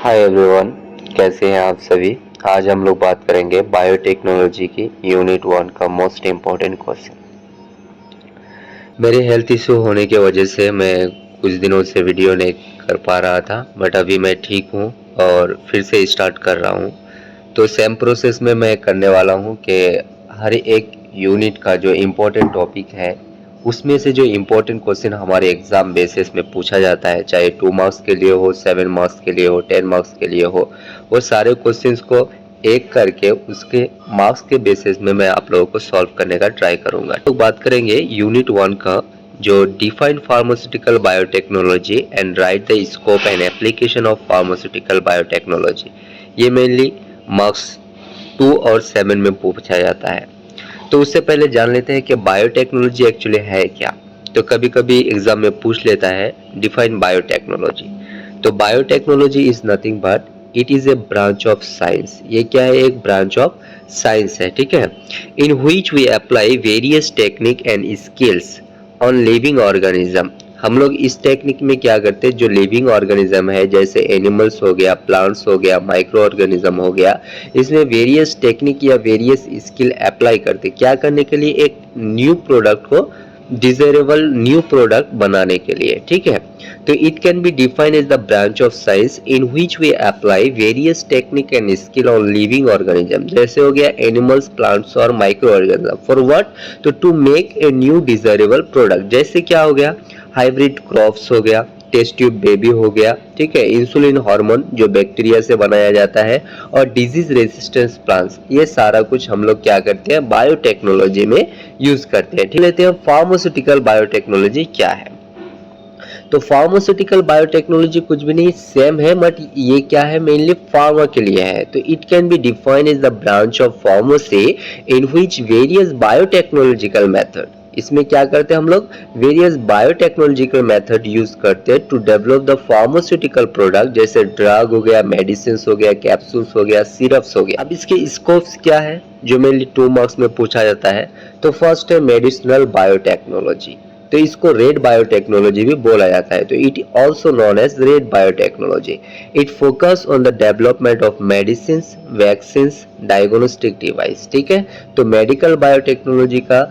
Hi everyone, कैसे हैं आप सभी। आज हम लोग बात करेंगे बायोटेक्नोलॉजी की यूनिट 1 का मोस्ट इम्पोर्टेंट क्वेश्चन। मेरे हेल्थ इशू होने की वजह से मैं कुछ दिनों से वीडियो नहीं कर पा रहा था, बट अभी मैं ठीक हूँ और फिर से स्टार्ट कर रहा हूँ। तो सेम प्रोसेस में मैं करने वाला हूँ कि हर एक यूनिट का जो इम्पोर्टेंट टॉपिक है उसमें से जो इम्पोर्टेंट क्वेश्चन हमारे एग्जाम बेसिस में पूछा जाता है, चाहे 2 मार्क्स के लिए हो, 7 मार्क्स के लिए हो, 10 मार्क्स के लिए हो, वो सारे क्वेश्चंस को एक करके उसके मार्क्स के बेसिस में मैं आप लोगों को सॉल्व करने का ट्राई करूंगा। तो बात करेंगे यूनिट 1 का, जो define pharmaceutical biotechnology and right the scope and application of pharmaceutical biotechnology. ये मेनली मार्क्स 2 और 7 में पूछा जाता है। तो उससे पहले जान लेते हैं कि बायोटेक्नोलॉजी एक्चुअली है क्या। तो कभी कभी एग्जाम में पूछ लेता है डिफाइन बायोटेक्नोलॉजी। तो biotechnology is nothing but it is A branch of science. ये क्या है? एक ब्रांच ऑफ साइंस है, ठीक है। In which we apply various technique and skills on living organism. हम लोग इस टेक्निक में क्या करते हैं, जो लिविंग ऑर्गेनिज्म है, जैसे एनिमल्स हो गया, प्लांट्स हो गया, माइक्रो ऑर्गेनिज्म हो गया, इसमें वेरियस टेक्निक या वेरियस स्किल अप्लाई करते, क्या करने के लिए? एक न्यू प्रोडक्ट को डिजायरेबल न्यू प्रोडक्ट बनाने के लिए, ठीक है। तो it can be defined as the branch of science in which we apply various technique and skill on living organism. जैसे हो गया एनिमल्स, प्लांट्स और माइक्रो ऑर्गेनिज्म। For what? तो to make a new desirable product. जैसे क्या हो गया? Hybrid crops हो गया, टेस्ट ट्यूब बेबी हो गया, ठीक है, इंसुलिन हार्मोन जो बैक्टीरिया से बनाया जाता है, और डिजीज रेजिस्टेंस प्लांट्स। ये सारा कुछ हम लोग क्या करते हैं? बायोटेक्नोलॉजी में यूज करते हैं, ठीक। लेते हैं फार्मास्यूटिकल बायोटेक्नोलॉजी क्या है। तो फार्मास्यूटिकल बायोटेक्नोलॉजी कुछ भी नहीं, सेम है, बट ये क्या है? मेनली फार्मा के लिए है। तो it can be defined as the branch of pharmacy in which various biotechnological method. इसमें क्या करते हैं हम लोग? वेरियस बायोटेक्नोलॉजिकल मेथड यूज करते हैं to develop the pharmaceutical product, जैसे ड्रग हो गया, मेडिसिन हो गया, कैप्सूल्स हो गया, सिरप्स हो गया। अब इसके स्कोप्स क्या है जो मेनली 2 मार्क्स में पूछा जाता है? तो फर्स्ट है मेडिसिनल बायोटेक्नोलॉजी। तो इसको रेड बायोटेक्नोलॉजी भी बोला जाता है। तो it also known as red biotechnology. It focus on the development of medicine, vaccine, diagnostic device, ठीक है। तो मेडिकल बायोटेक्नोलॉजी का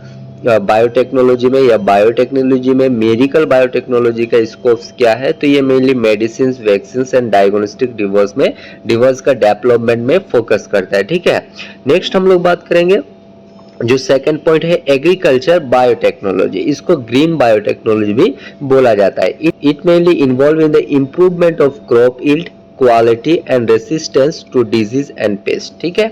बायोटेक्नोलॉजी में या बायोटेक्नोलॉजी में मेडिकल बायोटेक्नोलॉजी का स्कोप्स क्या है? तो ये mainly medicine, vaccine and diagnostic device का डेवलपमेंट में फोकस करता है, ठीक है। नेक्स्ट हम लोग बात करेंगे जो सेकंड पॉइंट है एग्रीकल्चर बायोटेक्नोलॉजी। इसको ग्रीन बायोटेक्नोलॉजी भी बोला जाता है। It mainly involve in the improvement of crop yield, quality and resistance to disease and pest, ठीक है।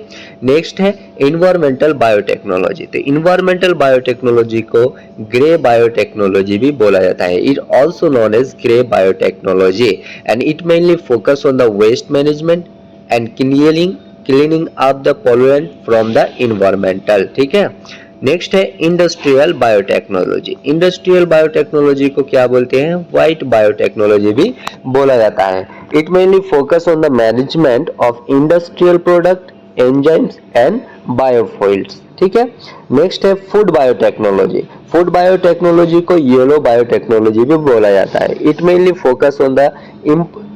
नेक्स्ट है इन्वायरमेंटल बायोटेक्नोलॉजी। तो इन्वायरमेंटल बायोटेक्नोलॉजी को ग्रे बायोटेक्नोलॉजी भी बोला जाता है। It also known as grey biotechnology and it mainly focus on the waste management and cleaning up the pollutant from the environmental, ठीक है। नेक्स्ट है इंडस्ट्रियल बायोटेक्नोलॉजी। इंडस्ट्रियल बायोटेक्नोलॉजी को क्या बोलते हैं? व्हाइट बायोटेक्नोलॉजी भी बोला जाता है। It mainly focus on the management of industrial product, enzymes and biofuels, ठीक है। नेक्स्ट है फूड बायोटेक्नोलॉजी। फूड बायोटेक्नोलॉजी को येलो बायोटेक्नोलॉजी भी बोला जाता है। It mainly focus on the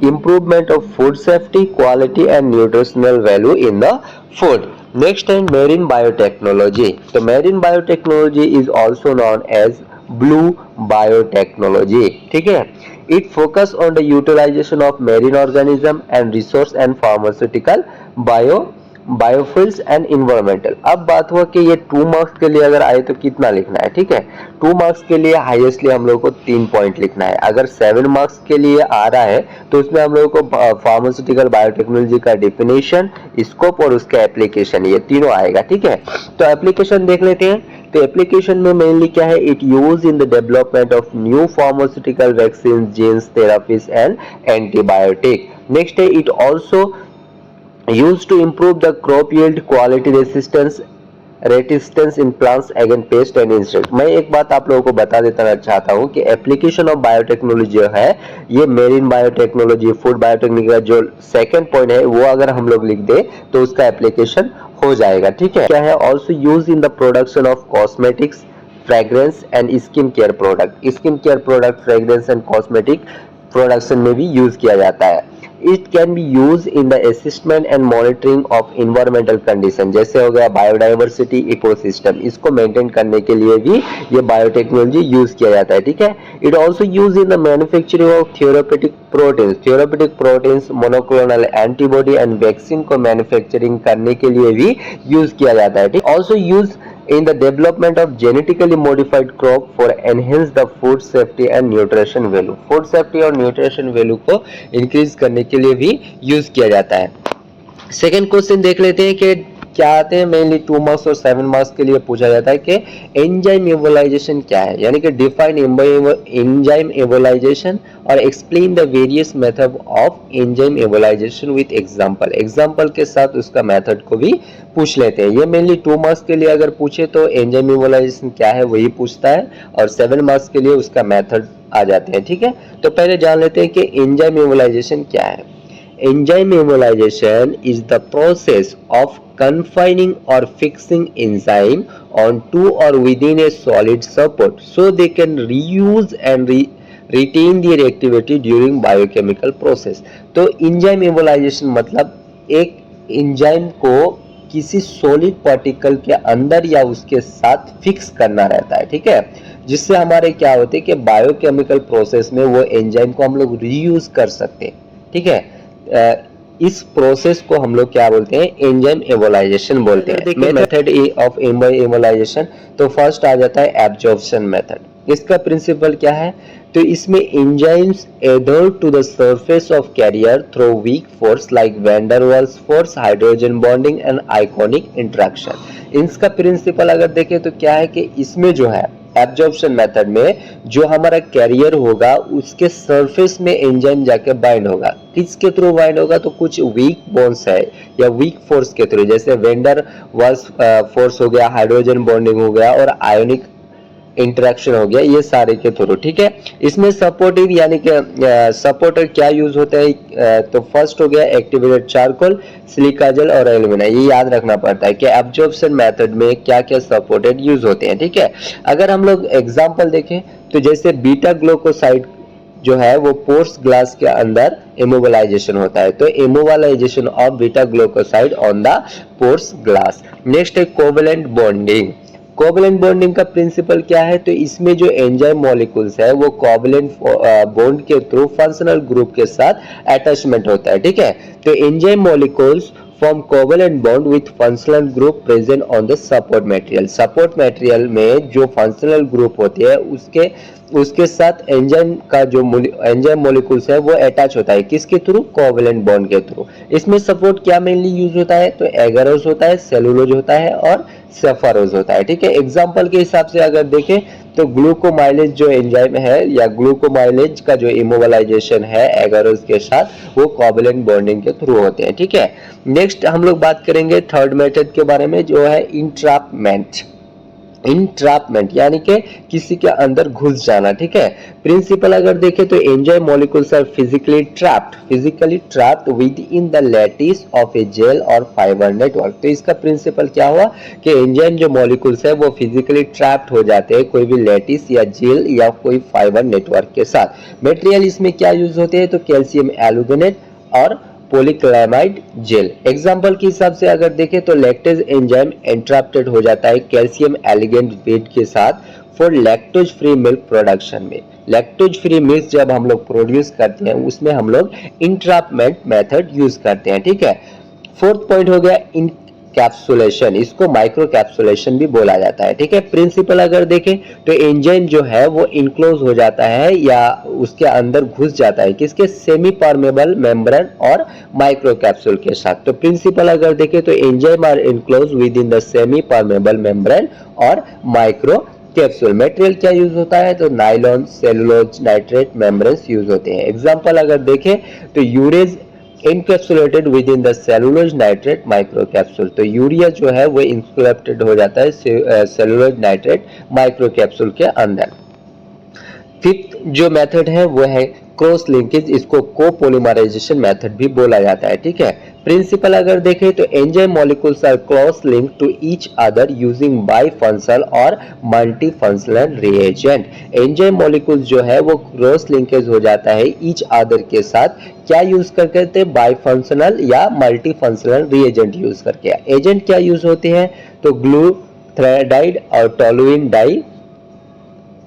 improvement of food safety, quality and nutritional value in the food. Next है marine biotechnology. So marine biotechnology is also known as blue biotechnology, ठीक है। It focus on the utilization of marine organism and resource and pharmaceutical biofuels and environmental. अब बात हुआ कि ये 2 marks के लिए अगर आए तो कितना लिखना है, ठीक है। 2 मार्क्स के लिए हाईएस्टली हम लोग को 3 पॉइंट लिखना है। अगर 7 मार्क्स के लिए आ रहा है तो उसमें हम लोग को फार्मास्यूटिकल बायोटेक्नोलॉजी का डिफिनेशन, स्कोप और उसका एप्लीकेशन, ये तीनों आएगा, ठीक है। तो एप्लीकेशन देख लेते हैं। तो एप्लीकेशन में मेनली क्या है? It use in the development of new pharmaceutical vaccine, genes, therapies and antibiotic. Next है it also used to improve the crop yield, quality, resistance in plants against pest and insect। मैं एक बात आप लोगों को बता देना चाहता हूँ कि एप्लीकेशन ऑफ बायोटेक्नोलॉजी जो है, ये मेरीन बायोटेक्नोलॉजी, फूड बायोटेक्नोलॉजी का जो सेकंड पॉइंट है वो अगर हम लोग लिख दे तो उसका एप्लीकेशन हो जाएगा, ठीक है। क्या है? Also use in the production of cosmetics, fragrance and skin care product. Skin care product, fragrance and cosmetic production में भी यूज किया जाता है। It can B use in the assessment and monitoring of environmental condition, जैसे हो गया biodiversity, ecosystem, इसको maintain करने के लिए भी ये बायोटेक्नोलॉजी यूज किया जाता है, ठीक है। It also use in the manufacturing of therapeutic proteins, monoclonal antibody and vaccine को मैन्युफैक्चरिंग करने के लिए भी यूज किया जाता है, ठीक। Also use in the development of genetically modified crop for enhance the food safety and nutrition value, food safety और nutrition value को increase करने के लिए भी use किया जाता है। सेकेंड क्वेश्चन देख लेते हैं कि क्या आते हैं, मेनली 2 मार्क्स और 7 मार्क्स के लिए पूछा जाता है कि एंजाइम इवोलाइजेशन क्या है, यानी कि डिफाइन एंजाइम इवोलाइजेशन और explain the various method of enzyme immobilisation with example के साथ उसका मेथड को भी पूछ लेते हैं। ये मेनली 2 मार्क्स के लिए अगर पूछे तो एंजाइम इवोलाइजेशन क्या है वही पूछता है, और 7 मार्क्स के लिए उसका मेथड आ जाते हैं, ठीक है। तो पहले जान लेते हैं कि एंजाइम इवोलाइजेशन क्या है। Enzyme immobilization is the process of confining or fixing enzyme onto or within a solid support so they can reuse and retain their activity during biochemical process। तो enzyme immobilization मतलब एक enzyme को किसी solid particle के अंदर या उसके साथ फिक्स करना रहता है, ठीक है, जिससे हमारे क्या होते हैं कि बायोकेमिकल प्रोसेस में वो एंजाइम को हम लोग रीयूज कर सकते हैं, ठीक है। इस प्रोसेस को हम लोग क्या बोलते हैं, एंजाइम इवोलाइजेशन बोलते हैं। मेथड ऑफ इवोलाइजेशन, तो फर्स्ट आ जाता है एब्जॉर्प्शन मेथड। इसका प्रिंसिपल क्या है, तो इसमें enzymes adhere to the surface of carrier through weak force like van der Waals force, hydrogen bonding and ionic interaction. इसका प्रिंसिपल अगर देखें तो क्या है कि इसमें जो है एब्जॉर्प्शन मेथड में जो हमारा कैरियर होगा उसके सरफेस में एंजाइम जाके बाइंड होगा। किसके थ्रू बाइंड होगा, तो कुछ वीक बॉन्ड्स है या वीक फोर्स के थ्रू, जैसे वेन डर वाल्स फोर्स हो गया, हाइड्रोजन बॉन्डिंग हो गया और आयोनिक इंटरेक्शन हो गया, ये सारे के थ्रू, ठीक है। इसमें सपोर्टिव यानी कि सपोर्टर क्या यूज होता है, तो फर्स्ट हो गया एक्टिवेटेड चारकोल, सिलिका जेल और एल्यूमिना। ये याद रखना पड़ता है कि एब्जॉर्प्शन मेथड में क्या क्या सपोर्टेड यूज होते हैं, ठीक है। अगर हम लोग एग्जांपल देखें तो जैसे बीटा ग्लूकोसाइड जो है वो पोर्स ग्लास के अंदर इमोबिलाइजेशन होता है, तो immobilization of beta glucoside on the pores glass. Next है कोवेलेंट बॉन्डिंग। कोवेलेंट बॉन्डिंग का प्रिंसिपल क्या है, तो इसमें जो एंजाइम मॉलिक्यूल्स है वो कोवेलेंट बॉन्ड के थ्रू फंक्शनल ग्रुप के साथ अटैचमेंट होता है, ठीक है। तो enzyme molecules form covalent bond with functional group present on the support material. Support material में जो फंक्शनल ग्रुप होते हैं उसके साथ एंजाइम का जो एंजाइम मॉलिक्यूल्स है वो अटैच होता है, किसके थ्रू, कोवेलेंट बॉन्ड के थ्रू। इसमें सपोर्ट क्या मेनली यूज होता है, तो एगारोज होता है, सेलुलोज होता है और सेफारोज होता है, ठीक है। एग्जांपल के हिसाब से अगर देखें तो ग्लूकोमाइलेज जो एंजाइम है या ग्लूकोमाइलेज का जो इमोबिलाइजेशन है एगारोज के साथ वो कोवेलेंट बॉन्डिंग के थ्रू होते हैं, ठीक है। नेक्स्ट हम लोग बात करेंगे थर्ड मेथड के बारे में, जो है इंट्रैपमेंट यानी कि किसी के अंदर घुस जाना, ठीक है। प्रिंसिपल अगर देखें तो enzyme molecules are physically trapped within the lattice of a gel और फाइबर नेटवर्क। तो इसका प्रिंसिपल क्या हुआ कि एंजाइम जो मॉलिक्यूल्स है वो फिजिकली ट्रैप्ड हो जाते हैं कोई भी लैटिस या जेल या कोई फाइबर नेटवर्क के साथ। मटेरियल इसमें क्या यूज होते हैं, तो कैल्शियम एल्यूमिनेट और पॉलीक्लामाइड जेल। एग्जाम्पल के हिसाब से अगर देखें तो लैक्टेज एंजाइम एंट्रैप्टेड हो जाता है कैल्शियम एलिगेंट वेट के साथ for lactose free milk production में। लैक्टोज फ्री मिल्क जब हम लोग प्रोड्यूस करते हैं उसमें हम लोग इंट्रैपमेंट मेथड यूज करते हैं, ठीक है। फोर्थ पॉइंट हो गया कैप्सुलेशन, इसको माइक्रो कैप्सुलेशन भी बोला जाता है, ठीक है। प्रिंसिपल अगर देखें तो एंजाइम जो है वो इनक्लोज हो जाता है या उसके अंदर घुस जाता है, किसके, सेमी परमेबल मेम्ब्रेन और माइक्रो कैप्सूल के साथ। तो प्रिंसिपल अगर देखें तो enzyme are enclose within the semipermeable membrane और माइक्रो कैप्सूल। मटेरियल क्या यूज होता है, तो nylon, cellulose, nitrate membranes use होते हैं। एग्जांपल अगर देखें तो urease encapsulated within the cellulose nitrate microcapsule. तो यूरिया जो है वो इंक्लैप्टेड हो जाता है सेलुलोज नाइट्रेट माइक्रो कैप्सूल के अंदर। फिफ्थ जो मेथड है वो है क्रॉस लिंकेज, इसको कोपोलिमराइजेशन मेथड भी बोला जाता है, ठीक है। प्रिंसिपल अगर देखें तो enzyme molecules are cross link to each other using bi functional और multi functional reagent. Enzyme molecules जो है वो क्रॉस लिंकेज हो जाता है ईच अदर के साथ क्या यूज करते? बाई फंक्शनल या मल्टी फंक्शनल रिएजेंट यूज करके। एजेंट क्या यूज होते हैं? तो ग्लूथ्राइड और टोलुइन डाई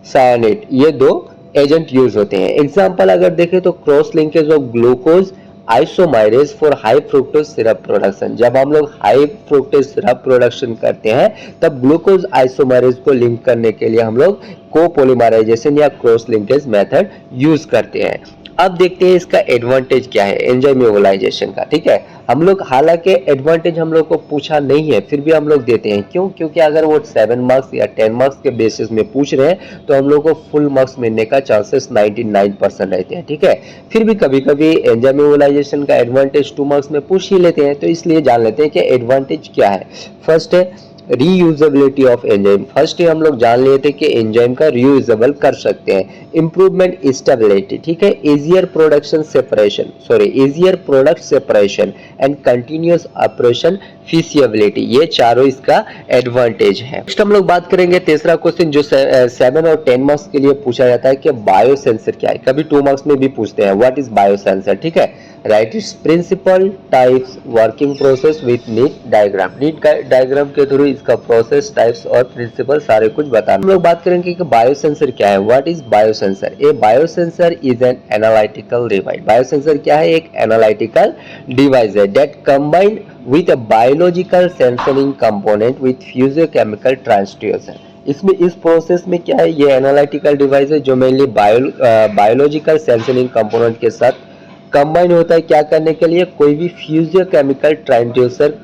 साइनेट, ये दो एजेंट यूज होते हैं। एग्जांपल अगर देखें तो cross linkage of glucose isomerase for high fructose syrup production. जब हम लोग हाई फ्रुक्टोज सिरप प्रोडक्शन करते हैं तब ग्लूकोज आइसोमाइरेज को लिंक करने के लिए हम लोग कोपोलिमराइजेशन या क्रॉस लिंकेज मेथड यूज करते हैं। अब देखते हैं इसका एडवांटेज क्या है एंजाइम इमोलाइजेशन का। ठीक है, हम लोग हालांकि एडवांटेज हम लोग को पूछा नहीं है, फिर भी हम लोग देते हैं। क्यों? क्योंकि अगर वो 7 मार्क्स या 10 मार्क्स के बेसिस में पूछ रहे हैं तो हम लोग को फुल मार्क्स मिलने का चांसेस 99% रहते हैं। ठीक है, फिर भी कभी कभी एंजाइम इमोलाइजेशन का एडवांटेज 2 मार्क्स में पूछ ही लेते हैं, तो इसलिए जान लेते हैं कि एडवांटेज क्या है। फर्स्ट है रीयूजेबिलिटी ऑफ एंजाइम। फर्स्ट हम लोग जान लेते हैं कि एंजाइम का रीयूजेबल कर सकते हैं। इंप्रूवमेंट स्टेबिलिटी, ठीक है, easier production separation, easier product separation and continuous operation feasibility, ये चारों इसका एडवांटेज है। नेक्स्ट हम लोग बात करेंगे तीसरा क्वेश्चन जो 7 और 10 मार्क्स के लिए पूछा जाता है कि बायोसेंसर क्या है। कभी 2 मार्क्स में भी पूछते हैं व्हाट इज बायोसेंसर। ठीक है, write its principle, types, working process with neat diagram. Neat diagram के थ्रू इसका प्रोसेस, टाइप्स और प्रिंसिपल सारे कुछ बताना। हम लोग बात करेंगे कि बायोसेंसर क्या है। What is biosensor? A biosensor is an analytical device. Biosensor क्या है? एक एनालिटिकल डिवाइस है that combined with a biological sensoring component with physiochemical transducer। इसमें इस प्रोसेस में क्या है, ये एनालिटिकल डिवाइस है जो मेनली बायोलॉजिकल सेंसरिंग कंपोनेंट के साथ कंबाइन होता है। क्या करने के लिए? कोई भी फिजियोकेमिकल ट्रांसड्यूसर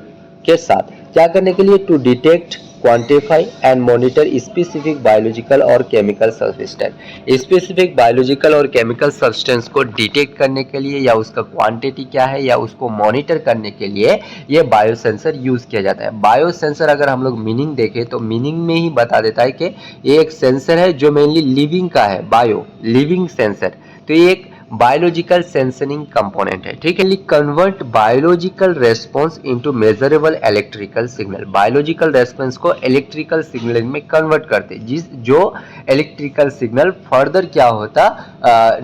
के साथ क्या करने के लिए? To detect, quantify and monitor specific biological और केमिकल सब्सटेंस। स्पेसिफिक बायोलॉजिकल और केमिकल सब्सटेंस को डिटेक्ट करने के लिए या उसका क्वांटिटी क्या है या उसको मॉनिटर करने के लिए ये बायोसेंसर यूज किया जाता है। बायोसेंसर अगर हम लोग मीनिंग देखें तो मीनिंग में ही बता देता है कि ये एक सेंसर है जो मेनली लिविंग का है, बायो लिविंग सेंसर। तो ये एक बायोलॉजिकल सेंसरिंग कंपोनेंट है। ठीक है, convert biological response into measurable electrical signal. Biological response को इलेक्ट्रिकल सिग्नल में कन्वर्ट करते, जो इलेक्ट्रिकल सिग्नल फर्दर क्या होता,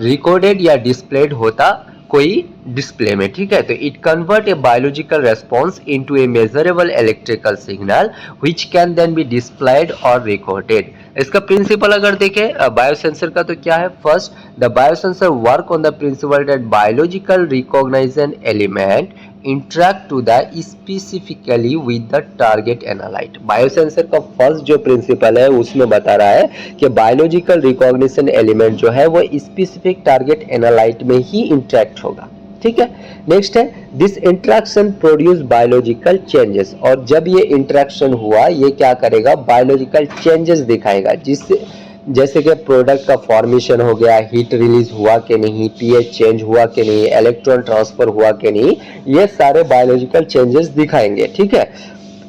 रिकॉर्डेड या डिस्प्लेड होता कोई डिस्प्ले में। ठीक है, तो it convert a biological response into a measurable electrical signal which can then be displayed और रिकॉर्डेड। इसका प्रिंसिपल अगर देखें बायोसेंसर का तो क्या है? First, the biosensor work on the principle that biological recognition element interact to the specifically with the target analyte. Biosensor का first जो प्रिंसिपल है उसमें बता रहा है कि बायोलॉजिकल रिकॉग्निशन एलिमेंट जो है वो स्पेसिफिक टारगेट एनालाइट में ही इंटरेक्ट होगा। ठीक है, नेक्स्ट है this interaction produce biological changes. और जब ये इंटरेक्शन हुआ ये क्या करेगा? बायोलॉजिकल चेंजेस दिखाएगा, जिससे जैसे कि प्रोडक्ट का फॉर्मेशन हो गया, हीट रिलीज हुआ कि नहीं, पीएच चेंज हुआ कि नहीं, इलेक्ट्रॉन ट्रांसफर हुआ कि नहीं, ये सारे बायोलॉजिकल चेंजेस दिखाएंगे। ठीक है,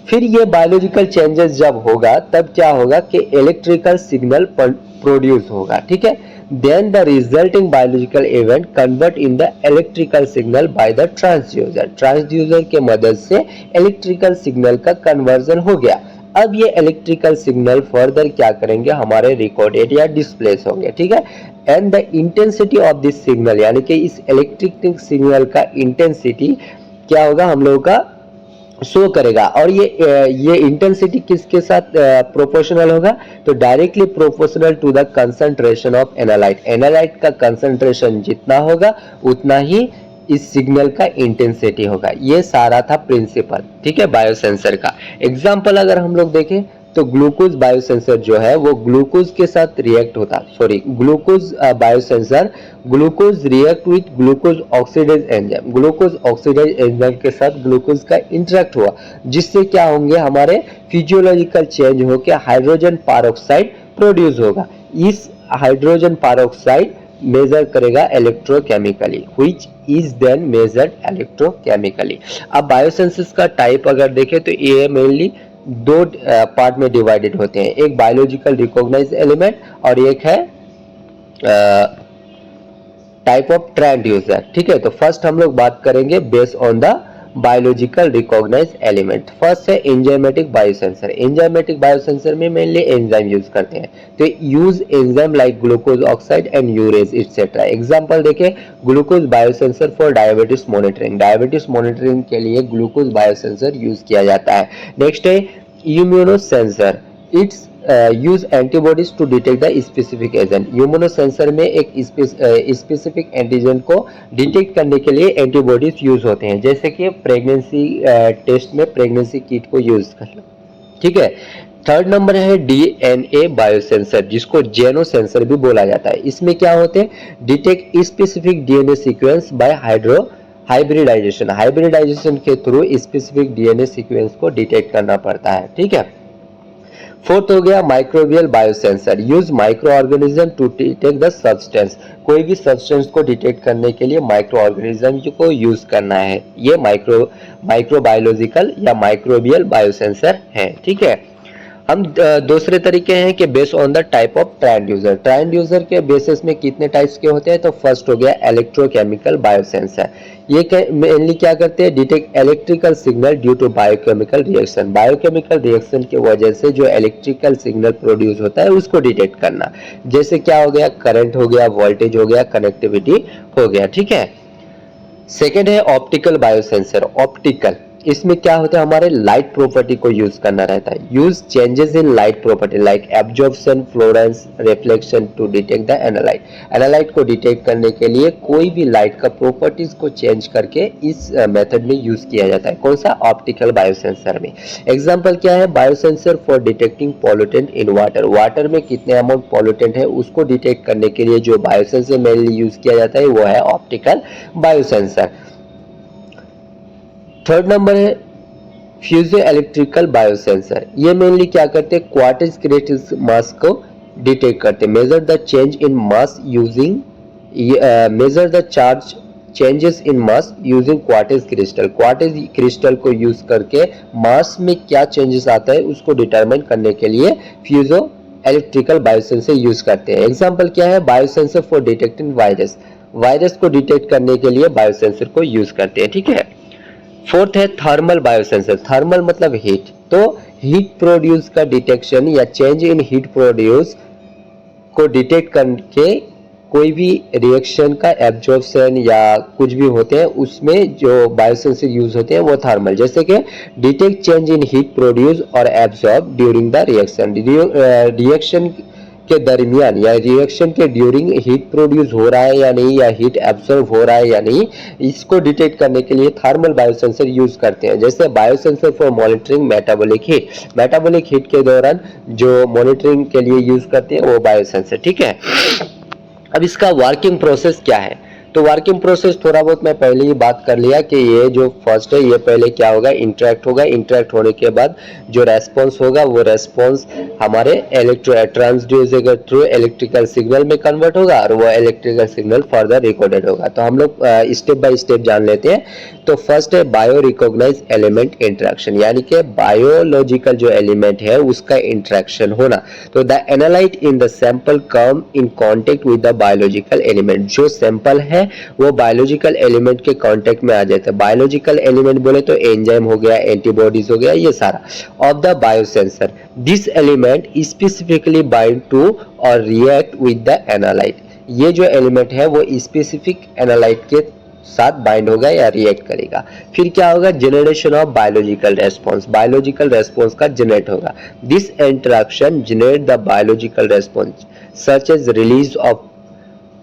फिर ये बायोलॉजिकल चेंजेस जब होगा तब क्या होगा कि इलेक्ट्रिकल सिग्नल प्रोड्यूस होगा। ठीक है, then the resulting biological event convert in the electrical signal by the transducer। Transducer के मदद से इलेक्ट्रिकल सिग्नल का कन्वर्जन हो गया। अब ये इलेक्ट्रिकल सिग्नल फर्दर क्या करेंगे? हमारे रिकॉर्डेड या डिस्प्लेस होंगे। ठीक है, and the intensity of this signal, यानी कि इस इलेक्ट्रिक सिग्नल का इंटेंसिटी क्या होगा? हम लोगों का शो करेगा। और ये इंटेंसिटी किसके साथ प्रोपोर्शनल होगा? तो directly proportional to the concentration of analyte. Analyte का कंसंट्रेशन जितना होगा उतना ही इस सिग्नल का इंटेंसिटी होगा। ये सारा था प्रिंसिपल। ठीक है, बायोसेंसर का एग्जांपल अगर हम लोग देखें तो ग्लूकोज बायोसेंसर जो है वो ग्लूकोज के साथ रिएक्ट होता, glucose biosensor glucose react with glucose oxidase enzyme. Glucose oxidase enzyme के साथ ग्लूकोज का इंटरेक्ट हुआ, जिससे क्या होंगे? हमारे फिजियोलॉजिकल चेंज होकर हाइड्रोजन पेरोक्साइड प्रोड्यूस होगा। इस हाइड्रोजन पेरोक्साइड मेजर करेगा इलेक्ट्रोकेमिकली, व्हिच इज देन मेजर्ड इलेक्ट्रोकेमिकली। अब बायोसेंसर्स का टाइप अगर देखें तो ये मेनली दो पार्ट में डिवाइडेड होते हैं, एक बायोलॉजिकल रिकॉग्नाइज एलिमेंट और एक है टाइप ऑफ ट्रांसड्यूसर। ठीक है, तो फर्स्ट हम लोग बात करेंगे based on the biological recognise element. First है एंजाइमेटिक बायोसेंसर। एंजाइमेटिक बायोसेंसर में मेनली एंजाइम यूज करते हैं, तो use enzyme like glucose oxide and urease etcetera. Example देखें, glucose biosensor for diabetes monitoring. Diabetes monitoring के लिए ग्लूकोज बायोसेंसर यूज किया जाता है। नेक्स्ट है immunosensor. It's use antibodies to detect the specific agent. Immunosensor में एक स्पेसिफिक एंटीजन को डिटेक्ट करने के लिए एंटीबॉडीज यूज होते हैं, जैसे कि प्रेगनेंसी टेस्ट में प्रेगनेंसी किट को यूज कर लो, ठीक है। थर्ड नंबर है डीएनए बायोसेंसर, जिसको जेनो सेंसर भी बोला जाता है। इसमें क्या होते हैं, detect specific DNA sequence by hybridization. Hybridization के थ्रू स्पेसिफिक डीएनए सीक्वेंस को डिटेक्ट करना पड़ता है, ठीक है। फोर्थ हो गया microbial biosensor. Use microorganism to detect the substance. कोई भी सब्सटेंस को डिटेक्ट करने के लिए माइक्रो ऑर्गेनिज्म को यूज करना है। ये माइक्रोबायोलॉजिकल या माइक्रोबियल बायोसेंसर है, ठीक है। हम दूसरे तरीके हैं कि based on the type of transducer. Transducer के बेसिस में कितने टाइप्स के होते हैं, तो फर्स्ट हो गया इलेक्ट्रोकेमिकल बायोसेंसर। ये मेनली क्या करते हैं, detect electrical signal due to biochemical reaction. Biochemical reaction की वजह से जो इलेक्ट्रिकल सिग्नल प्रोड्यूस होता है उसको डिटेक्ट करना, जैसे क्या हो गया, करंट हो गया, वोल्टेज हो गया, कनेक्टिविटी हो गया, ठीक है। सेकेंड है ऑप्टिकल बायोसेंसर। ऑप्टिकल, इसमें क्या होता है, हमारे लाइट प्रॉपर्टी को यूज करना रहता है। Use changes in light property like absorption, fluorescence, reflection to detect the analyte. Analyte को डिटेक्ट करने के लिए कोई भी लाइट का प्रॉपर्टीज को चेंज करके इस मेथड में यूज किया जाता है। कौन सा, ऑप्टिकल बायोसेंसर में। एग्जांपल क्या है, biosensor for detecting pollutant in water. Water में कितने अमाउंट पॉल्यूटेंट है उसको डिटेक्ट करने के लिए जो बायोसेंसर मेनली यूज किया जाता है वो है ऑप्टिकल बायोसेंसर। थर्ड नंबर है फ्यूजो इलेक्ट्रिकल बायोसेंसर। ये मेनली क्या करते हैं, क्वार्टिज क्रिस्टल मास को डिटेक्ट करते हैं। Measure the change in mass using measure the charge changes in mass using quartz crystal. Quartz crystal को यूज करके मास में क्या चेंजेस आता है उसको डिटरमाइन करने के लिए फ्यूजो इलेक्ट्रिकल बायोसेंसर यूज करते हैं। एग्जांपल क्या है, biosensor for detecting virus. Virus को डिटेक्ट करने के लिए बायोसेंसर को यूज करते हैं, ठीक है। फोर्थ है थर्मल बायोसेंसर। थर्मल मतलब हीट, तो हीट प्रोड्यूस का डिटेक्शन या चेंज इन हीट प्रोड्यूस को डिटेक्ट करके कोई भी रिएक्शन का एब्जॉर्प्शन या कुछ भी होते हैं उसमें जो बायोसेंसर यूज होते हैं वो थर्मल, जैसे कि detect change in heat produce और absorb during the reaction. Reaction के दरमियान या रिएक्शन के ड्यूरिंग हीट प्रोड्यूस हो रहा है या नहीं, या हीट एब्सॉर्ब हो रहा है या नहीं, इसको डिटेक्ट करने के लिए थर्मल बायोसेंसर यूज करते हैं। जैसे biosensor for monitoring metabolic heat. Metabolic heat के दौरान जो मॉनिटरिंग के लिए यूज करते हैं वो बायोसेंसर, ठीक है। अब इसका वर्किंग प्रोसेस क्या है, तो वर्किंग प्रोसेस थोड़ा बहुत मैं पहले ही बात कर लिया कि ये जो फर्स्ट है ये पहले क्या होगा, इंटरेक्ट होगा। इंटरेक्ट होने के बाद जो रेस्पॉन्स होगा वो रेस्पॉन्स हमारे ट्रांसड्यूसर के थ्रू इलेक्ट्रिकल सिग्नल में कन्वर्ट होगा और वो इलेक्ट्रिकल सिग्नल फर्दर रिकॉर्डेड होगा। तो हम लोग स्टेप बाय स्टेप जान लेते हैं। तो फर्स्ट है बायो रिकॉग्नाइज एलिमेंट इंटरेक्शन, यानी कि बायोलॉजिकल जो एलिमेंट है उसका इंटरेक्शन होना। तो the analyte in the sample come in contact with the biological element. जो सैंपल है वो बायोलॉजिकल एलिमेंट के कांटेक्ट में आ जाते हैं। बायोलॉजिकल एलिमेंट बोले तो एंजाइम हो गया, एंटीबॉडीज हो गया, ये सारा of the biosensor. This element specifically bind to और रिएक्ट विद द एनालाइट। ये जो एलिमेंट है वो स्पेसिफिक एनालाइट के साथ बाइंड होगा या रिएक्ट करेगा। फिर क्या होगा, generation of biological response. Biological response का जनरेट होगा। This interaction generate the biological response such as release of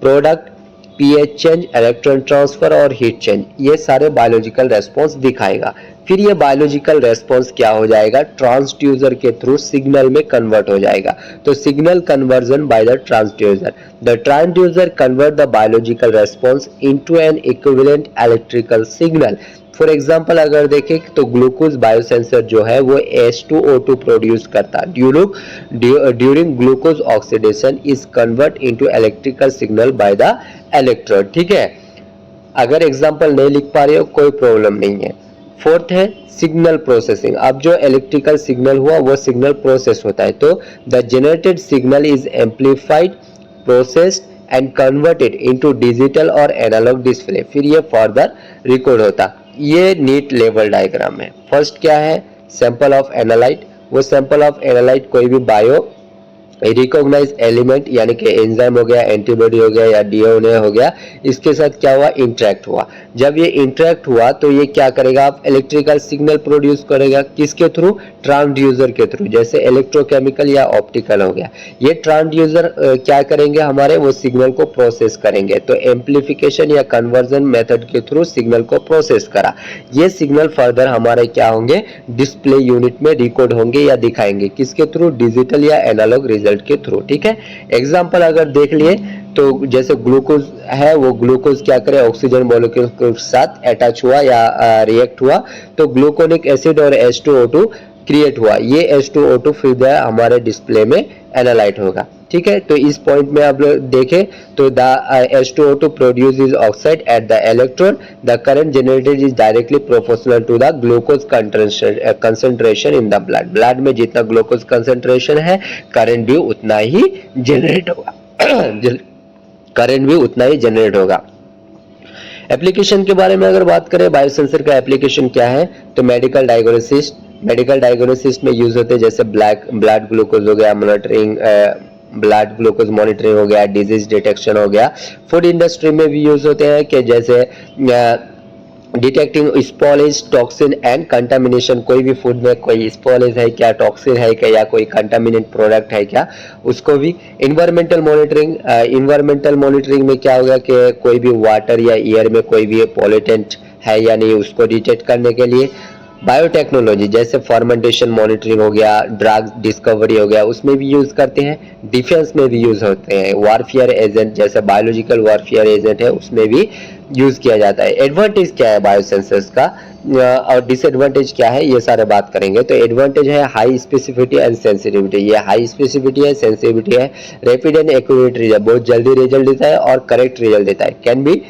product, pH change, electron transfer और हीट चेंज। ये सारे बायोलॉजिकल रेस्पॉन्स दिखाएगा। फिर ये बायोलॉजिकल रेस्पॉन्स क्या हो जाएगा, ट्रांसड्यूसर के थ्रू सिग्नल में कन्वर्ट हो जाएगा। तो signal conversion by the transducer. The transducer convert the biological response into an equivalent electrical signal. For example अगर देखें तो ग्लूकोज बायोसेंसर जो है वो H2O2 प्रोड्यूस करता है। During glucose oxidation is convert into electrical signal by the electrode, ठीक है। अगर एग्जाम्पल नहीं लिख पा रहे हो कोई प्रॉब्लम नहीं है। फोर्थ है सिग्नल प्रोसेसिंग। अब जो इलेक्ट्रिकल सिग्नल हुआ वो सिग्नल प्रोसेस होता है। तो the generated signal is amplified, processed and converted into digital और एनालॉग डिस्प्ले। फिर ये फर्दर रिकॉर्ड होता। ये नीट लेवल डायग्राम है। फर्स्ट क्या है, सैंपल ऑफ एनालाइट। वो सैंपल ऑफ एनालाइट कोई भी बायो रिकॉग्नाइज एलिमेंट यानी कि एंजाइम हो गया, एंटीबॉडी हो गया या डीएनए हो गया, इसके साथ क्या हुआ, इंटरेक्ट हुआ। जब ये इंटरेक्ट हुआ तो ये क्या करेगा, आप इलेक्ट्रिकल सिग्नल प्रोड्यूस करेगा, किसके थ्रू, ट्रांसड्यूसर के थ्रू, जैसे इलेक्ट्रोकेमिकल या ऑप्टिकल हो गया। ये ट्रांसड्यूसर क्या करेंगे, हमारे वो सिग्नल को प्रोसेस करेंगे। तो एम्प्लीफिकेशन या कन्वर्जन मेथड के थ्रू सिग्नल को प्रोसेस करा, ये सिग्नल फर्दर हमारे क्या होंगे, डिस्प्ले यूनिट में रिकॉर्ड होंगे या दिखाएंगे, किसके थ्रू, डिजिटल या एनालॉग रिजल्ट के थ्रू। ठीक है, एग्जांपल अगर देख लिए तो जैसे ग्लूकोज है, वो ग्लूकोज क्या करे, ऑक्सीजन मॉलिक्यूल के साथ अटैच हुआ या रिएक्ट हुआ तो ग्लूकोनिक एसिड और H2O2 क्रिएट हुआ। ये H2O2 फिर हमारे डिस्प्ले में एनालाइट होगा। ठीक है, तो इस पॉइंट में आप देखें तो the H2O2 produces oxide at the electron, the current generated is directly proportional to the glucose concentration in the blood। Blood में जितना ग्लूकोज कंसंट्रेशन है, करंट भी उतना ही जनरेट होगा करंट भी उतना ही जनरेट होगा। एप्लीकेशन के बारे में अगर बात करें, बायोसेंसर का एप्लीकेशन क्या है, तो मेडिकल डायग्नोसिस में यूज होते हैं, जैसे ब्लड ग्लूकोज हो गया, मॉनिटरिंग ब्लड ग्लूकोज मॉनिटरिंग हो गया, डिजीज डिटेक्शन हो गया। फूड इंडस्ट्री में भी यूज होते हैं कि जैसे डिटेक्टिंग स्पॉलेज, टॉक्सिन एंड कंटामिनेशन, कोई भी फूड में कोई स्पॉलेज है क्या, टॉक्सिन है क्या, या कोई कंटामिनेट प्रोडक्ट है क्या, उसको भी। इन्वायरमेंटल मॉनिटरिंग में क्या होगा कि कोई भी वाटर या एयर में कोई भी पॉल्यूटेंट है या नहीं, उसको डिटेक्ट करने के लिए। बायोटेक्नोलॉजी जैसे फर्मेंटेशन मॉनिटरिंग हो गया, ड्रग डिस्कवरी हो गया, उसमें भी यूज करते हैं। डिफेंस में भी यूज होते हैं। वारफेयर एजेंट जैसे बायोलॉजिकल वारफेयर एजेंट है, उसमें भी यूज किया जाता है। एडवांटेज क्या है बायोसेंसर्स का और डिसएडवांटेज क्या है, ये सारे बात करेंगे। तो एडवांटेज है हाई स्पेसिफिसिटी एंड सेंसिटिविटी। ये हाई स्पेसिफिसिटी है, सेंसिटिविटी है। रैपिड एंड एक्यूरेट रिजल्ट, बहुत जल्दी रिजल्ट देता है और करेक्ट रिजल्ट देता है। कैन बी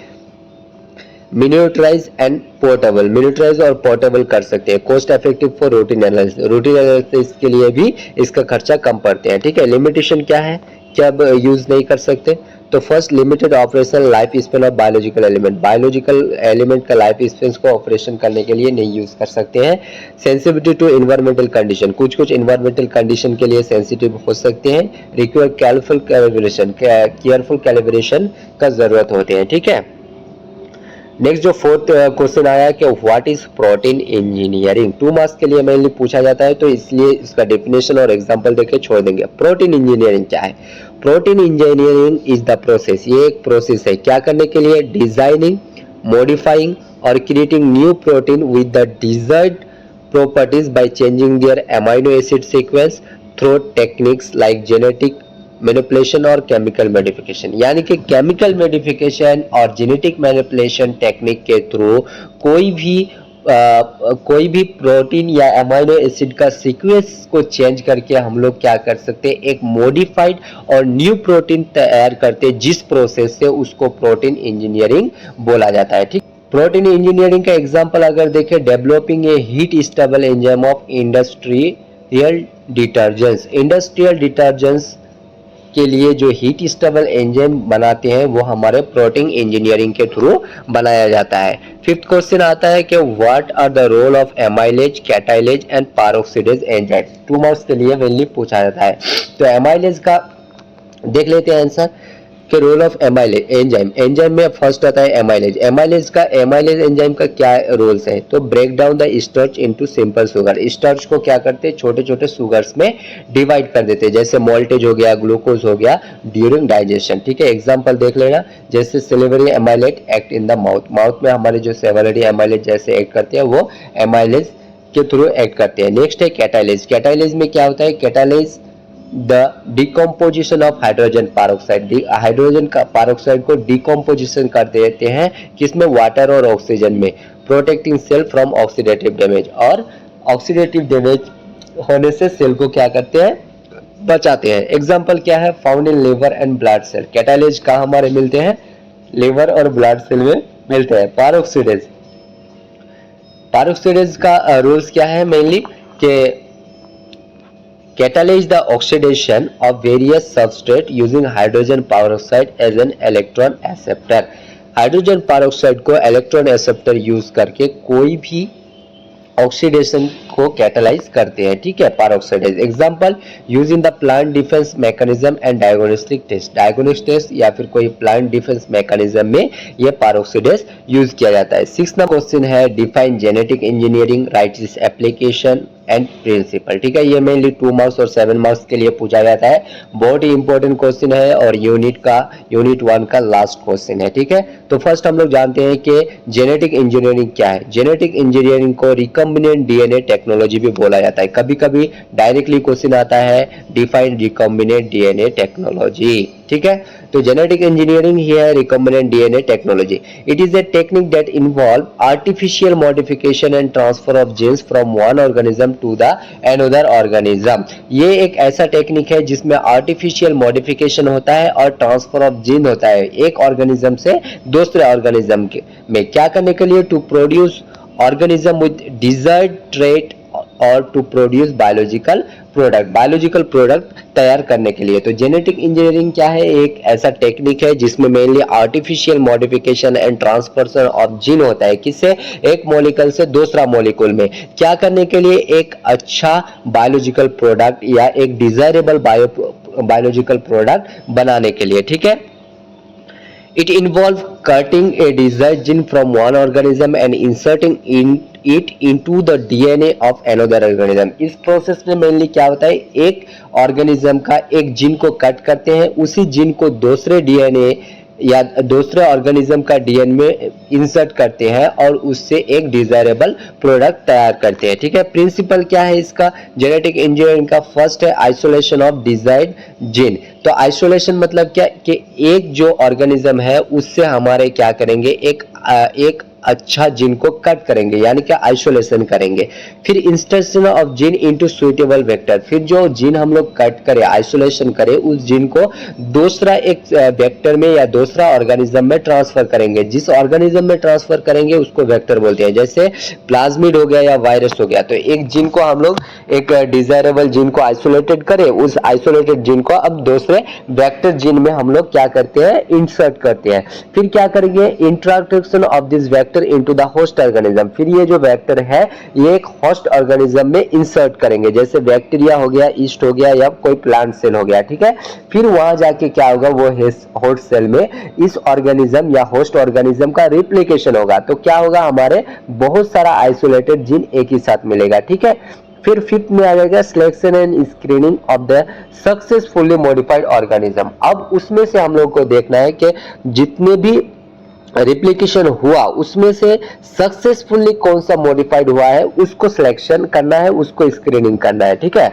मिनिट्राइज एंड पोर्टेबल, मिनिट्राइज और पोर्टेबल कर सकते हैं। Cost effective for routine analysis के लिए भी इसका खर्चा कम पड़ते हैं। ठीक है, लिमिटेशन क्या है, क्या यूज नहीं कर सकते, तो first limited operational life span of biological element का लाइफ स्पेन को ऑपरेशन करने के लिए नहीं यूज कर सकते हैं। सेंसिटिविटी टू इन्वायरमेंटल कंडीशन, कुछ इन्वायरमेंटल कंडीशन के लिए सेंसिटिव हो सकते हैं। रिक्वायर केयरफुल कैलिब्रेशन का जरूरत होते हैं। ठीक है, नेक्स्ट जो फोर्थ क्वेश्चन आया कि what is protein engineering, 2 marks के लिए मेनली पूछा जाता है, तो इसलिए इसका डेफिनेशन और एग्जांपल देके छोड़ देंगे। प्रोटीन इंजीनियरिंग क्या है, protein engineering is the process, ये एक प्रोसेस है क्या करने के लिए, डिजाइनिंग, मॉडिफाइंग और creating new protein with the desired properties by changing their amino acid sequence through techniques like genetic manipulation और केमिकल मॉडिफिकेशन। यानी कि केमिकल मॉडिफिकेशन और जेनेटिक मैनिपुलेशन टेक्निक के थ्रू कोई भी प्रोटीन या अमीनो एसिड का सीक्वेंस को चेंज करके हम लोग क्या कर सकते हैं, एक मॉडिफाइड और न्यू प्रोटीन तैयार करते हैं, जिस प्रोसेस से उसको प्रोटीन इंजीनियरिंग बोला जाता है। ठीक, प्रोटीन इंजीनियरिंग का एग्जांपल अगर देखें, developing a heat stable enzyme of industrial detergents के लिए जो हीट स्टेबल एंजाइम बनाते हैं वो हमारे प्रोटीन इंजीनियरिंग के थ्रू बनाया जाता है। फिफ्थ क्वेश्चन आता है कि what are the role of amylase, catalase and peroxidase enzyme, 2 marks के लिए मेनली पूछा जाता है। तो एमाइलेज का देख लेते हैं आंसर के रोल ऑफ एंजाइम में फर्स्ट आता है एमाइलेज एंजाइम का क्या रोल्स है, तो break down the starch into simple sugar, starch को क्या करते हैं छोटे छोटे शुगर्स में डिवाइड कर देते हैं, जैसे मॉल्टेज हो गया, ग्लूकोज हो गया ड्यूरिंग डाइजेशन। ठीक है, एग्जांपल देख लेना, जैसे salivary amylase act in the mouth में हमारे जो सेलेवरी एमाइलेट जैसे एक्ट करते हैं वो एमाइलेज के थ्रू एक्ट करते हैं। नेक्स्ट है कैटाइलेज में क्या होता है, catalase the decomposition of hydrogen peroxide, hydrogen का पेरोक्साइड को डिकम्पोजिशन कर देते हैं किसमें, वाटर और ऑक्सीजन में, protecting cell from oxidative damage, और ऑक्सीडेटिव डैमेज होने से सेल को क्या करते हैं, बचाते हैं। एग्जांपल क्या है, found in liver and blood cell, catalase कहाँ हमारे मिलते हैं, लिवर और ब्लड सेल में मिलते हैं। पेरोक्सिडेज का रूल्स क्या है मेनली कि catalyze the oxidation of various substrate using hydrogen peroxide as an electron acceptor। Hydrogen peroxide को इलेक्ट्रॉन एक्सेप्टर यूज करके कोई भी ऑक्सीडेशन को कैटालाइज करते हैं, ठीक है, peroxidase. Example, use in the plant defence mechanism and diagnostic test. Diagnostic test या फिर कोई प्लांट डिफेंस मैकेनिज्म में ये पेरोक्साइडेज यूज किया जाता है। 6वां क्वेश्चन है define genetic engineering, write its application and principle, ठीक है। ये मेनली 2 मार्क्स और 7 मार्क्स के लिए पूछा जाता है। बहुत ही इंपॉर्टेंट क्वेश्चन है और यूनिट 1 का लास्ट क्वेश्चन है, ठीक है। तो फर्स्ट हम लोग जानते हैं कि जेनेटिक इंजीनियरिंग क्या है। जेनेटिक इंजीनियरिंग को रिकॉम्बिनेंट डीएनए टेक्नोलॉजी भी बोला जाता है। कभी कभी डायरेक्टली क्वेश्चन आता है डिफाइन रिकॉम्बिनेंट डीएनए टेक्नोलॉजी, ठीक है। तो जेनेटिक इंजीनियरिंग ही है recombinant DNA technology. It is a technique that involve artificial modification and transfer of genes from one organism to the another organism. ये एक ऐसा टेक्निक है जिसमें आर्टिफिशियल मॉडिफिकेशन होता है और ट्रांसफर ऑफ जीन होता है एक ऑर्गेनिज्म से दूसरे ऑर्गेनिज्म में। क्या करने के लिए? To produce organism with desired trait और टू प्रोड्यूस बायोलॉजिकल प्रोडक्ट तैयार करने के लिए। तो जेनेटिक इंजीनियरिंग क्या है? एक ऐसा टेक्निक है जिसमें mainly artificial modification and transfer of gene होता है। किससे? एक मॉलिक्यूल से दूसरा मॉलिक्यूल में। क्या करने के लिए? एक अच्छा बायोलॉजिकल प्रोडक्ट या एक डिजायरेबल बायोलॉजिकल प्रोडक्ट बनाने के लिए, ठीक है। It involves cutting a desired gene from one organism and inserting it into the DNA of another organism। इस प्रोसेस में मेनली क्या होता है? एक ऑर्गेनिज्म का एक जीन को कट करते हैं, उसी जीन को दूसरे डीएनए या दूसरे ऑर्गेनिज्म का डीएनए में इंसर्ट करते हैं और उससे एक डिजायरेबल प्रोडक्ट तैयार करते हैं, ठीक है। प्रिंसिपल क्या है इसका? जेनेटिक इंजीनियरिंग का फर्स्ट है आइसोलेशन ऑफ डिजायर्ड जीन। तो आइसोलेशन मतलब क्या कि एक जो ऑर्गेनिज्म है उससे हमारे क्या करेंगे? एक अच्छा जीन को कट करेंगे, यानी कि आइसोलेशन करेंगे। फिर insertion of gene into suitable vector. फिर जो जीन हम लोग कट करें, आइसोलेशन करें, उस जीन को दूसरा एक वेक्टर में या दूसरा ऑर्गेनिज्म में ट्रांसफर करेंगे। जिस ऑर्गेनिज्म में ट्रांसफर करेंगे उसको वेक्टर बोलते हैं। जैसे प्लाज्मिड हो गया या वायरस हो गया, तो एक जीन को हम लोग एक डिजायरेबल जीन को आइसोलेटेड करें, उस आइसोलेटेड जीन को अब दूसरे वेक्टर जीन में हम लोग क्या करते हैं? इंसर्ट करते हैं। फिर क्या करेंगे? Introduction of this vector into the host organism. फिर ये जो वेक्टर है ये एक होस्ट ऑर्गेनिज्म में इंसर्ट करेंगे, जैसे बैक्टीरिया हो गया, ईस्ट हो गया या कोई प्लांट सेल हो गया, ठीक है। फिर वहां जाके क्या होगा? वो होस्ट सेल में इस ऑर्गेनिज्म या होस्ट ऑर्गेनिज्म का रिप्लिकेशन होगा। तो क्या होगा? हमारे बहुत सारा आइसोलेटेड जीन एक ही साथ मिलेगा, ठीक है। फिर फिफ्थ में आ जाएगा selection and screening of the successfully modified organism. अब उसमें से हम लोग को देखना है कि जितने भी रिप्लिकेशन हुआ उसमें से सक्सेसफुली कौन सा मॉडिफाइड हुआ है उसको सिलेक्शन करना है, उसको स्क्रीनिंग करना है, ठीक है।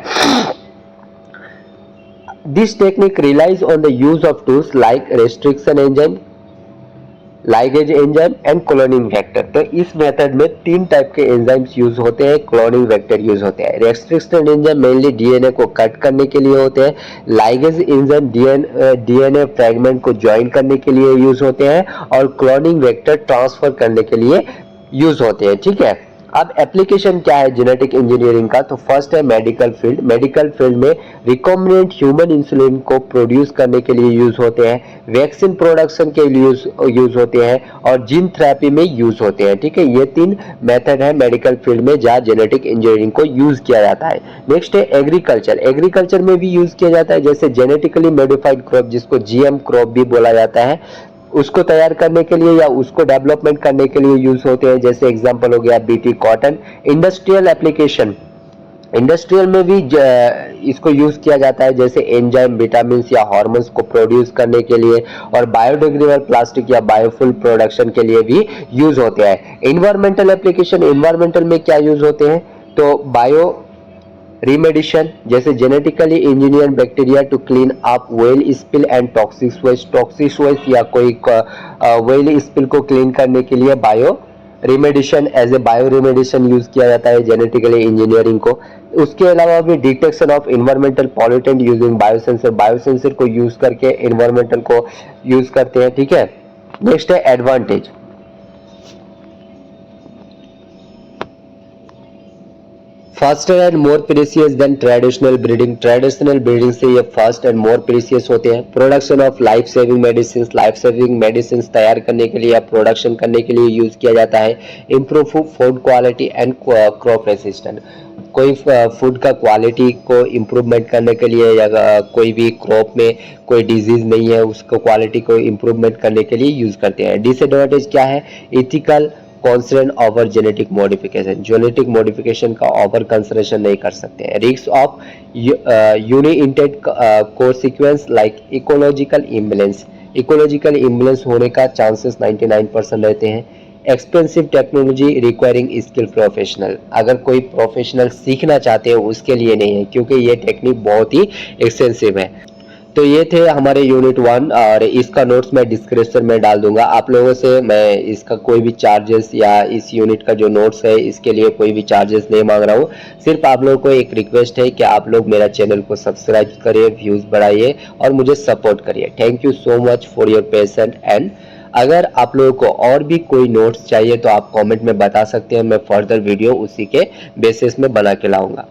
This technique relies on the use of tools like restriction enzyme, ligase enzyme and cloning vector. तो इस मेथड में 3 टाइप के एंजाइम्स यूज होते हैं, क्लोनिंग वेक्टर यूज होते हैं। रेस्ट्रिक्शन एंजाइम मेनली डीएनए को कट करने के लिए होते हैं। लाइगेज एंजाइम डीएनए फ्रेगमेंट को ज्वाइन करने के लिए यूज होते हैं और क्लोनिंग वेक्टर ट्रांसफर करने के लिए यूज होते हैं, ठीक है। अब एप्लीकेशन क्या है जेनेटिक इंजीनियरिंग का? तो फर्स्ट है मेडिकल फील्ड। मेडिकल फील्ड में रिकॉम्बिनेंट ह्यूमन इंसुलिन को प्रोड्यूस करने के लिए यूज होते हैं, वैक्सीन प्रोडक्शन के लिए यूज होते हैं और जीन थेरेपी में यूज होते हैं, ठीक है। ये 3 मेथड है मेडिकल फील्ड में जहाँ जेनेटिक इंजीनियरिंग को यूज किया जाता है। नेक्स्ट है एग्रीकल्चर। एग्रीकल्चर में भी यूज किया जाता है, जैसे जेनेटिकली मॉडिफाइड क्रॉप जिसको जीएम क्रॉप भी बोला जाता है, उसको तैयार करने के लिए या उसको डेवलपमेंट करने के लिए यूज होते हैं। जैसे एग्जांपल हो गया BT cotton. Industrial application, industrial में भी इसको यूज किया जाता है, जैसे एंजाइम, विटामिन या हार्मोन्स को प्रोड्यूस करने के लिए और बायोडिग्रेडेबल प्लास्टिक या बायोफ्यूल प्रोडक्शन के लिए भी यूज होते हैं। इन्वायरमेंटल एप्लीकेशन, इन्वायरमेंटल में क्या यूज होते हैं? तो बायो रिमेडिशन, जैसे genetically engineer bacteria to clean up well spill and toxic waste या कोई वेल स्पिल को क्लीन करने के लिए bioremediation as a bioremediation use किया जाता है जेनेटिकली इंजीनियरिंग को। उसके अलावा भी detection of environmental pollutant using biosensor, biosensor को यूज करके इन्वायरमेंटल को यूज करते हैं, ठीक है। नेक्स्ट है advantage. Faster and more precious than traditional breeding, traditional breeding से ये फास्ट एंड मोर प्रीसियस होते हैं। Production of life saving medicine तैयार करने के लिए या प्रोडक्शन करने के लिए यूज किया जाता है। Improve food quality and crop resistant, कोई फूड का क्वालिटी को इम्प्रूवमेंट करने के लिए या कोई भी क्रॉप में कोई डिजीज नहीं है उसको क्वालिटी को इम्प्रूवमेंट करने के लिए यूज करते हैं। डिसएडवांटेज क्या है? Ethical concern over genetic modification, genetic modification का ओवर कंसिडरेशन नहीं कर सकते हैं। Risk of unintended consequence like ecological imbalance होने का चांसेस 99% रहते हैं। Expensive technology requiring skill professional, अगर कोई प्रोफेशनल सीखना चाहते हैं उसके लिए नहीं है क्योंकि ये टेक्निक बहुत ही एक्सपेंसिव है। तो ये थे हमारे यूनिट 1 और इसका नोट्स मैं डिस्क्रिप्शन में डाल दूंगा। आप लोगों से मैं इसका कोई भी चार्जेस या इस यूनिट का जो नोट्स है इसके लिए कोई भी चार्जेस नहीं मांग रहा हूँ। सिर्फ आप लोगों को एक रिक्वेस्ट है कि आप लोग मेरा चैनल को सब्सक्राइब करिए, व्यूज बढ़ाइए और मुझे सपोर्ट करिए। Thank you so much for your patience and अगर आप लोगों को और भी कोई नोट्स चाहिए तो आप कमेंट में बता सकते हैं, मैं फर्दर वीडियो उसी के बेसिस में बना के लाऊंगा।